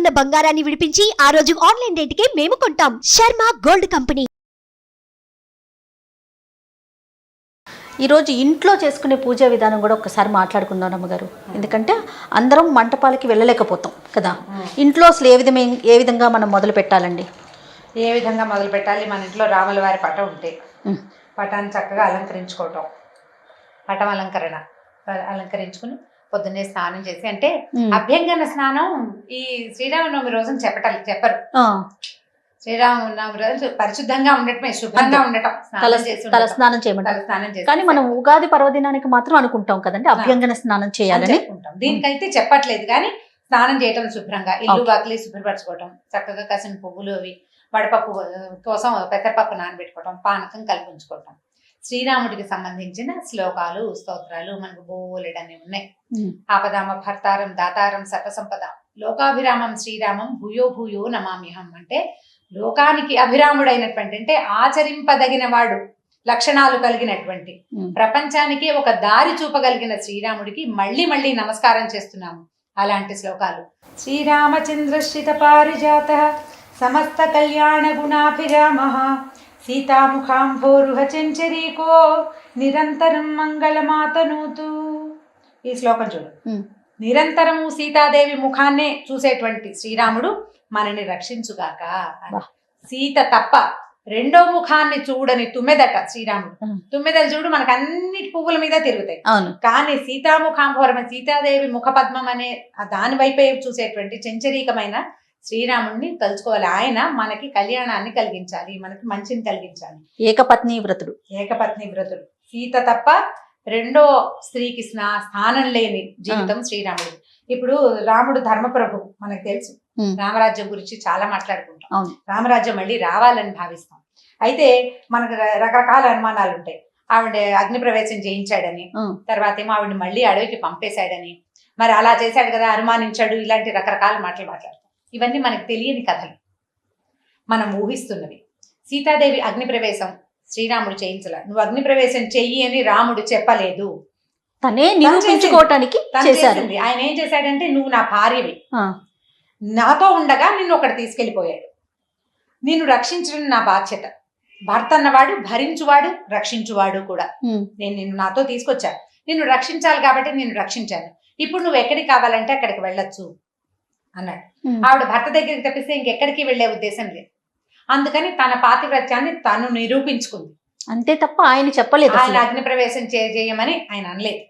ఉన్న బంగారాన్ని విడిపించి ఆ రోజు ఆన్లైన్ రేటుకే మేము కొంటాం. Sharma gold company. ఈరోజు ఇంట్లో చేసుకునే పూజా విధానం కూడా ఒకసారి మాట్లాడుకుందాం అమ్మగారు. ఎందుకంటే అందరం మంటపాలకి వెళ్ళలేకపోతాం కదా. ఇంట్లో అసలు ఏ విధంగా మనం మొదలు పెట్టాలండి? ఏ విధంగా మొదలు పెట్టాలి? మన ఇంట్లో రాముల వారి పటం ఉంటే పటాన్ని చక్కగా అలంకరించుకోవటం, పటం అలంకరించుకుని పొద్దున్నే స్నానం చేసి, అంటే అభ్యంగన స్నానం ఈ శ్రీరామనవమి రోజున చెప్పరు. శ్రీరామనవమి రోజు పరిశుద్ధంగా ఉండటమే, శుభ్రంగా ఉండటం, తల స్నానం చేయమంటారు. కానీ మనం ఉగాది పర్వదినానికి మాత్రం అనుకుంటాం కదండి అభ్యంగన స్నానం చేయాలని. దీనికైతే చెప్పట్లేదు, కానీ స్నానం చేయటం, శుభ్రంగా ఇల్లు వాకిలి శుభ్రపరచుకోవటం, చక్కగా కాసిన పువ్వులు అవి వడపప్పు కోసం పెసరపప్పు నానబెట్టుకోవటం, పానకం కల్పించుకోవటం. శ్రీరాముడికి సంబంధించిన శ్లోకాలు, స్తోత్రాలు మనకు బోలెడన్ని ఉన్నాయి. ఆపదామ భర్తారం దాతారం సర్వసంపద లోకాభిరామం శ్రీరామం భూయో భూయో నమామ్యహం. అంటే లోకానికి అభిరాముడైనటువంటి, అంటే ఆచరింపదగిన వాడు, లక్షణాలు కలిగినటువంటి, ప్రపంచానికి ఒక దారి చూపగలిగిన శ్రీరాముడికి మళ్ళీ మళ్ళీ నమస్కారం చేస్తున్నాము. అలాంటి శ్లోకాలు: శ్రీరామచంద్రశ్రిత పారిజాత సమస్త కళ్యాణ గుణాభిరామ సీతాముఖాంభోరుహ చెంచరీకో నిరంతరం మంగళమాతనూతు. ఈ శ్లోకం చూడు. నిరంతరము సీతాదేవి ముఖాన్నే చూసేటువంటి శ్రీరాముడు మనని రక్షించుగాక. సీత తప్ప రెండో ముఖాన్ని చూడని తుమ్మెదట శ్రీరాముడు. తుమ్మెదలు చూడు మనకు అన్ని పువ్వుల మీద తిరుగుతాయి, కానీ సీతాముఖాంభోరం, సీతాదేవి ముఖ పద్మం అనే దాని వైపే చూసేటువంటి చెంచరీకమైన శ్రీరాముడిని తలుచుకోవాలి. ఆయన మనకి కళ్యాణాన్ని కలిగించాలి, మనకి మంచిని కలిగించాలి. ఏకపత్ని వ్రతుడు. సీత తప్ప రెండో స్త్రీకి స్థానం లేని జీవితం శ్రీరాముడు. ఇప్పుడు రాముడు ధర్మప్రభు మనకు తెలుసు. రామరాజ్యం గురించి చాలా మాట్లాడుకుంటాం. రామరాజ్యం మళ్ళీ రావాలని భావిస్తాం. అయితే మనకు రకరకాల అనుమానాలు ఉంటాయి. ఆవిడ అగ్ని ప్రవేశం చేయించాడని, తర్వాత ఏమో ఆవిడ మళ్ళీ అడవికి పంపేశాడని, మరి అలా చేశాడు కదా అనుమానించాడు, ఇలాంటి రకరకాల మాటలు మాట్లాడతాం. ఇవన్నీ మనకు తెలియని కథలు, మనం ఊహిస్తున్నవి. సీతాదేవి అగ్ని ప్రవేశం శ్రీరాముడు చేయించలే. నువ్వు అగ్ని ప్రవేశం చెయ్యి అని రాముడు చెప్పలేదు, తనే నిరూపించుకోవటానికి చేశాడు. ఆయన ఏం చేశాడంటే, నువ్వు నా భార్యవి, నాతో ఉండగా నిన్ను ఒకటి తీసుకెళ్లిపోయాడు, నిన్ను రక్షించడం నా బాధ్యత. భర్త అన్నవాడు భరించువాడు, రక్షించువాడు కూడా. నేను నిన్ను నాతో తీసుకొచ్చా, నిన్ను రక్షించాలి కాబట్టి నేను రక్షించాను. ఇప్పుడు నువ్వు ఎక్కడికి కావాలంటే అక్కడికి వెళ్ళొచ్చు అన్నాడు. ఆవిడ భర్త దగ్గరికి తప్పిస్తే ఇంకెక్కడికి వెళ్లే ఉద్దేశం లేదు. అందుకని తన పాతివ్రత్యాన్ని తను నిరూపించుకుంది, అంతే తప్ప ఆయన చెప్పలేదు. ఆయన అగ్ని ప్రవేశం చేయమని ఆయన అనలేదు,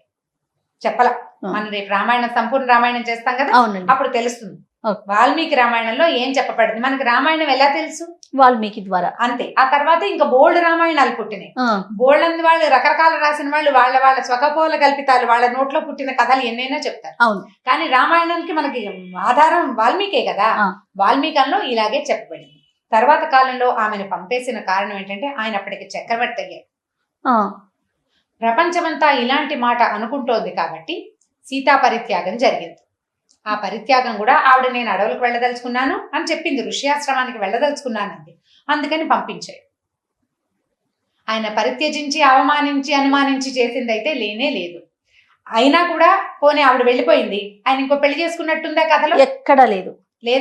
చెప్పలా. మనం రేపు రామాయణం, సంపూర్ణ రామాయణం చేస్తాం కదా, అప్పుడు తెలుస్తుంది వాల్మీకి రామాయణంలో ఏం చెప్పబడింది. మనకి రామాయణం ఎలా తెలుసు? వాల్మీకి ద్వారా. అంతే. ఆ తర్వాత ఇంకా బోల్డ్ రామాయణాలు పుట్టినాయి. బోల్డ్ అని వాళ్ళు రకరకాల రాసిన వాళ్ళు వాళ్ళ స్వకపోల కల్పితాలు, వాళ్ళ నోట్లో పుట్టిన కథలు ఎన్నైనా చెప్తారు. కానీ రామాయణానికి మనకి ఆధారం వాల్మీకే కదా. వాల్మీకంలో ఇలాగే చెప్పబడింది. తర్వాత కాలంలో ఆమెను పంపేసిన కారణం ఏంటంటే, ఆయన అప్పటికి చక్రవర్తి అయ్యాడు. ప్రపంచమంతా ఇలాంటి మాట అనుకుంటోంది కాబట్టి సీతా పరిత్యాగం జరిగింది. ఆ పరిత్యాగం కూడా ఆవిడ నేను అడవులకు వెళ్ళదలుచుకున్నాను అని చెప్పింది, ఋష్యాశ్రమానికి వెళ్ళదలుచుకున్నానంది. అందుకని పంపించాడు. ఆయన పరిత్యజించి అవమానించి అనుమానించి చేసింది అయితే లేనే లేదు. అయినా కూడా పోనీ ఆవిడ వెళ్ళిపోయింది, ఆయన ఇంకో పెళ్లి చేసుకున్నట్టుందా కథలో? ఎక్కడా లేదు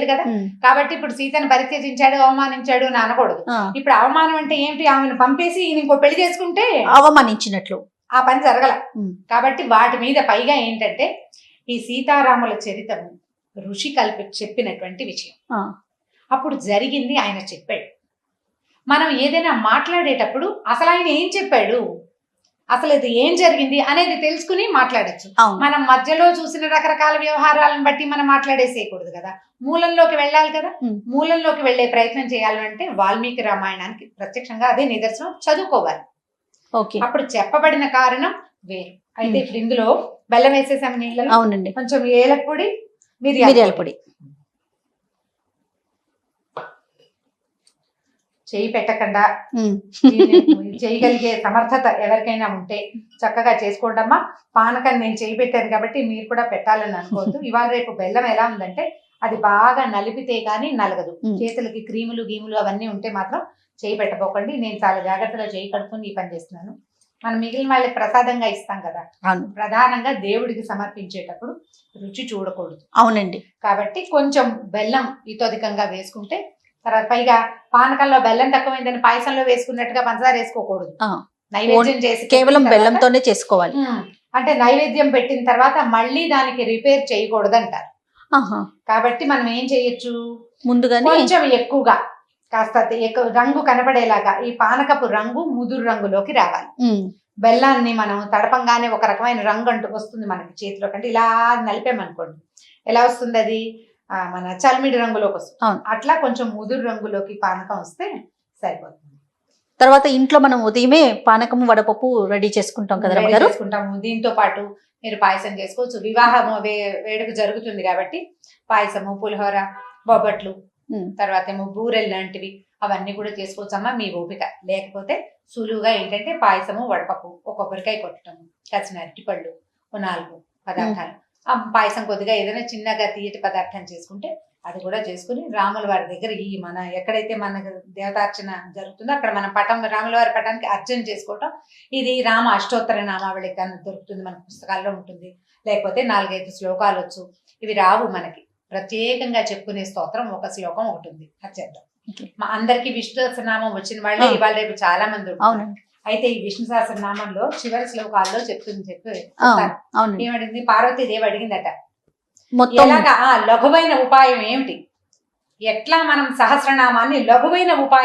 కదా. కాబట్టి ఇప్పుడు సీతను పరిత్యజించాడు, అవమానించాడు అని అనకూడదు. ఇప్పుడు అవమానం అంటే ఏమిటి? ఆమెను పంపేసి ఈయన ఇంకో పెళ్లి చేసుకుంటే అవమానించినట్లు. ఆ పని జరగల. కాబట్టి వాటి మీద పైగా ఏంటంటే, ఈ సీతారాముల చరిత్రను ఋషి చెప్పినటువంటి విషయం. అప్పుడు జరిగింది ఆయన చెప్పాడు. మనం ఏదైనా మాట్లాడేటప్పుడు అసలు ఆయన ఏం చెప్పాడు, అసలు ఇది ఏం జరిగింది అనేది తెలుసుకుని మాట్లాడచ్చు. మనం మధ్యలో చూసిన రకరకాల వ్యవహారాలను బట్టి మనం మాట్లాడేసేయకూడదు కదా, మూలంలోకి వెళ్ళాలి కదా. మూలంలోకి వెళ్లే ప్రయత్నం చేయాలంటే వాల్మీకి రామాయణానికి ప్రత్యక్షంగా అదే నిదర్శనం, చదువుకోవాలి. అప్పుడు చెప్పబడిన కారణం వేరు. అయితే ఇప్పుడు ఇందులో బెల్లం వేసేసాము నీళ్ళలో. అవునండి. కొంచెం ఏలక పొడి, మిరియాల పొడి. చేయి పెట్టకుండా చేయగలిగే సమర్థత ఎవరికైనా ఉంటే చక్కగా చేసుకోండమ్మా. పానకం నేను చేయి పెట్టాను కాబట్టి మీరు కూడా పెట్టాలని అనుకోవద్దు. ఇవాళ రేపు బెల్లం ఎలా ఉందంటే, అది బాగా నలిపితే గానీ నలగదు. చేతులకి క్రీములు గీములు అవన్నీ ఉంటే మాత్రం చేయి పెట్టబోకండి. నేను చాలా జాగ్రత్తగా చేయి కడుక్కుని ఈ పని చేస్తున్నాను. మనం మిగిలిన వాళ్ళకి ప్రసాదంగా ఇస్తాం కదా, అవును ప్రధానంగా దేవుడికి సమర్పించేటప్పుడు రుచి చూడకూడదు. అవునండి. కాబట్టి కొంచెం బెల్లం ఇతోధికంగా వేసుకుంటే, తర్వాత పైగా పానకంలో బెల్లం తక్కువైందని పాయసంలో వేసుకున్నట్టుగా పంచదార వేసుకోకూడదు. ఆ, నైవేద్యం చేసి కేవలం పెట్టిన తర్వాత- బెల్లంతోనే చేసుకోవాలి. అంటే నైవేద్యం పెట్టిన తర్వాత మళ్ళీ దానికి రిపేర్ చేయకూడదు అంటారు. ఆహా, కాబట్టి మనం ఏం చేయొచ్చు, ముందుగానే కొంచెం ఎక్కువగా కాస్త ఎక్కువ రంగు కనపడేలాగా ఈ పానకపు రంగు ముదురు రంగులోకి రావాలి. ఉమ్, బెల్లాన్ని మనం తడపంగానే ఒక రకమైన రంగు అంటూ వస్తుంది మనకి చేతిలో కంటే, ఇలా నలిపామనుకోండి ఎలా వస్తుంది అది, మన చల్మిడి రంగులోకి వస్తుంది. అవును. అట్లా కొంచెం ముదురు రంగులోకి పానకం వస్తే సరిపోతుంది. తర్వాత ఇంట్లో మనం ఉదయమే పానకము వడపప్పు రెడీ చేసుకుంటాం కదా రెడీ రమ్మగారు. చేసుకుంటాము. దీంతో పాటు మీరు పాయసం చేసుకోవచ్చు. వివాహము వేడుక జరుగుతుంది కాబట్టి పాయసము, పులిహోర, బొబ్బట్లు, ఉమ్, తర్వాత ఏమో బూరెలు లాంటివి అవన్నీ కూడా చేసుకోవచ్చమ్మా మీ ఓపిక లేకపోతే. సులువుగా ఏంటంటే పాయసము, వడపప్పు, ఒక కొబ్బరికాయ కొట్టడము, కసిన అరటిపళ్ళు, 4 పదార్థాలు, ఆ పాయసం కొద్దిగా ఏదైనా చిన్నగా తీయటి పదార్థం చేసుకుంటే అది కూడా చేసుకుని రాముల వారి దగ్గర ఈ మన ఎక్కడైతే మన దేవతార్చన జరుగుతుందో అక్కడ మనం రాముల వారి పటానికి అర్చన చేసుకోవటం. ఇది రామ అష్టోత్తర నామావళి కానీ దొరుకుతుంది, మన పుస్తకాల్లో ఉంటుంది. లేకపోతే 4-5 శ్లోకాలు వచ్చు. ఇవి రావు మనకి, ప్రత్యేకంగా చెప్పుకునే స్తోత్రం ఒక శ్లోకం ఒకటి ఉంది, అది చేద్దాం. మా అందరికి విష్ణు సహస్రనామం వచ్చిన వాళ్ళే ఇవాళ రేపు చాలా మంది ఉంటారు. అవునండి. అయితే ఈ విష్ణు సహస్రనామంలో చివరి శ్లోకాల్లో చెప్పి అవును, ఏమడిగింది, పార్వతీదేవి అడిగిందట, మొత్తం ఎలాగా లఘువైన ఉపాయం ఏమిటి, ఎట్లా మనం సహస్రనామాన్ని లఘువైన ఉపాయం